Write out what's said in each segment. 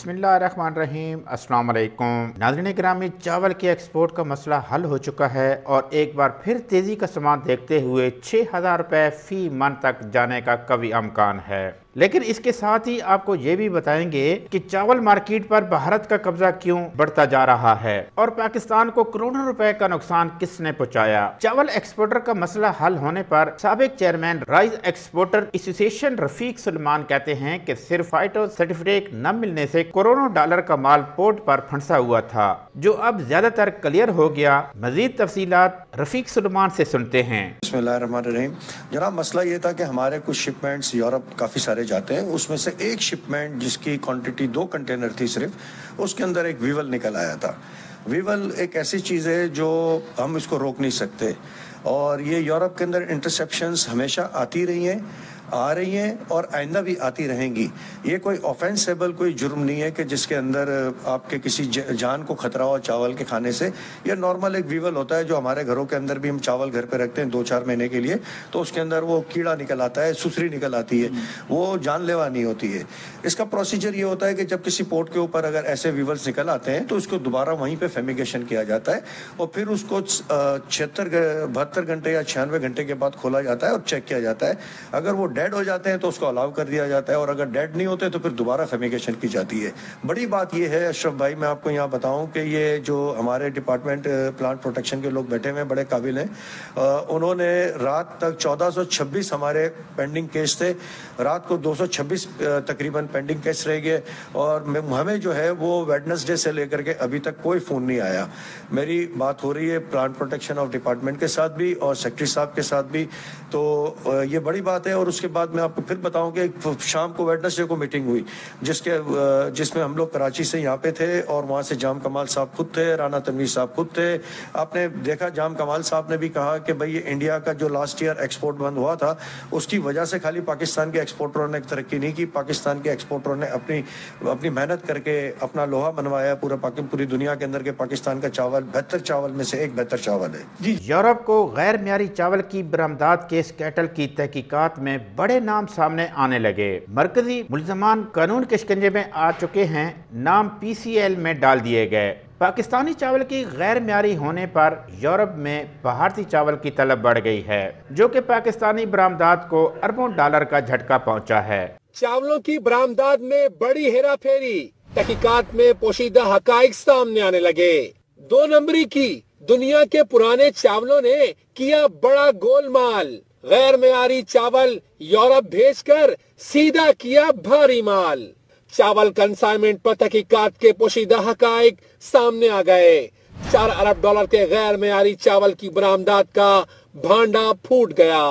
बिस्मिल्लाहिर्रहमानिर्रहीम। अस्सलाम वालेकुम नाज़रीन गिरामी, चावल के एक्सपोर्ट का मसला हल हो चुका है और एक बार फिर तेज़ी का सामान देखते हुए 6,000 रुपये फ़ी मन तक जाने का कवी अमकान है। लेकिन इसके साथ ही आपको ये भी बताएंगे कि चावल मार्केट पर भारत का कब्जा क्यों बढ़ता जा रहा है और पाकिस्तान को करोड़ों रुपए का नुकसान किसने पहुंचाया। चावल एक्सपोर्टर का मसला हल होने पर साबिक chairman rice exporter association Rafiq Suleman कहते हैं कि सिर्फ फाइटो सर्टिफिकेट न मिलने से करोड़ों डॉलर का माल पोर्ट पर फंसा हुआ था, जो अब ज्यादातर क्लियर हो गया। मजीद तफसीलात रफीक सुलेमान से सुनते हैं। बिस्मिल्लाहिर्रहमानिर्रहीम। जनाब, मसला ये था कि हमारे कुछ शिपमेंट्स यूरोप काफ़ी सारे जाते हैं, उसमें से एक शिपमेंट जिसकी क्वांटिटी 2 कंटेनर थी सिर्फ, उसके अंदर एक वीवल निकल आया था। वीवल एक ऐसी चीज़ है जो हम इसको रोक नहीं सकते और ये यूरोप के अंदर इंटरसेप्शंस हमेशा आती रही हैं, आ रही हैं और आइंदा भी आती रहेंगी। ये कोई ऑफेंसेबल कोई जुर्म नहीं है कि जिसके अंदर आपके किसी जान को खतरा हो चावल के खाने से। ये नॉर्मल एक वीवल होता है जो हमारे घरों के अंदर भी हम चावल घर पे रखते हैं 2-4 महीने के लिए, तो उसके अंदर वो कीड़ा निकल आता है, सुसरी निकल आती है, वो जानलेवा नहीं होती है। इसका प्रोसीजर ये होता है कि जब किसी पोर्ट के ऊपर अगर ऐसे वीवल्स निकल आते हैं तो उसको दोबारा वहीं पर फेमिगेशन किया जाता है और फिर उसको 72 घंटे या 96 घंटे के बाद खोला जाता है और चेक किया जाता है। अगर वो डेड हो जाते हैं तो उसको अलाउ कर दिया जाता है और अगर डेड नहीं होते तो फिर दोबारा फेमिगेशन की जाती है। बड़ी बात ये है अशरफ भाई, मैं आपको यहाँ बताऊं कि ये जो हमारे डिपार्टमेंट प्लांट प्रोटेक्शन के लोग बैठे हुए हैं बड़े काबिल हैं। उन्होंने रात तक 1426 हमारे पेंडिंग केस थे, रात को 226 तकरीबन पेंडिंग केस रह गए और हमें जो है वो वेडनेसडे से लेकर के अभी तक कोई फ़ोन नहीं आया। मेरी बात हो रही है प्लांट प्रोटेक्शन ऑफ डिपार्टमेंट के साथ भी और सेक्रेटरी साहब के साथ भी, तो ये बड़ी बात है। और उसके बाद मैं आपको फिर बताऊं कि शाम को वेडनेसडे को मीटिंग हुई जिसमें हम लोग कराची से यहाँ पे थे और वहाँ से जाम कमाल साहब खुद थे, राना तनवीर साहब खुद थे। आपने देखा जाम कमाल साहब ने भी कहा कि भाई ये इंडिया का जो लास्ट ईयर एक्सपोर्ट बंद हुआ था उसकी वजह से खाली पाकिस्तान के एक्सपोर्टरों ने तरक्की नहीं की, पाकिस्तान के एक्सपोर्टरों ने अपनी मेहनत करके अपना लोहा मनवाया पूरी दुनिया के अंदर के पाकिस्तान का चावल बेहतर चावल में से एक बेहतर चावल है जी। यूरोप को गैर म्यारी चावल की बरामदात केस कैटल की तहकीकात में बड़े नाम सामने आने लगे। मरकजी मुल्ज़मान कानून के शिकंजे में आ चुके हैं, नाम PCL में डाल दिए गए। पाकिस्तानी चावल की गैर म्यारी होने पर यूरोप में भारतीय चावल की तलब बढ़ गई है, जो कि पाकिस्तानी बरामदात को अरबों डॉलर का झटका पहुंचा है। चावलों की बरामदात में बड़ी हेरा फेरी, तहकीकात में पोशीदा हकाइक सामने आने लगे। 2 नंबरी की दुनिया के पुराने चावलों ने किया बड़ा गोलमाल, गैर मेयारी चावल यूरोप भेजकर सीधा किया भारी माल। चावल कंसाइनमेंट पर तहकीकात के पोशीदा हकाइक सामने आ गए। 4 अरब डॉलर के गैर मेयारी चावल की बरामदात का भांडा फूट गया।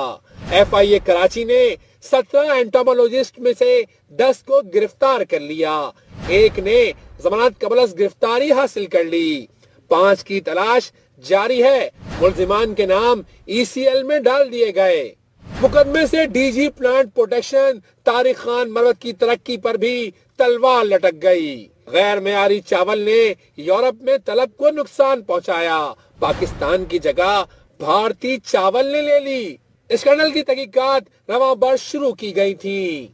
FIA कराची ने 17 एंटोमोलॉजिस्ट में से 10 को गिरफ्तार कर लिया, एक ने जमानत कबलस गिरफ्तारी हासिल कर ली, 5 की तलाश जारी है। मुल्जिमान के नाम ECL में डाल दिए गए। मुकदमे से DG plant protection Tariq Khan Marwat की तरक्की पर भी तलवार लटक गई। गैर मेयारी चावल ने यूरोप में तलब को नुकसान पहुंचाया, पाकिस्तान की जगह भारतीय चावल ने ले ली। स्कैंडल की तहकीकात रवां बर्स शुरू की गई थी।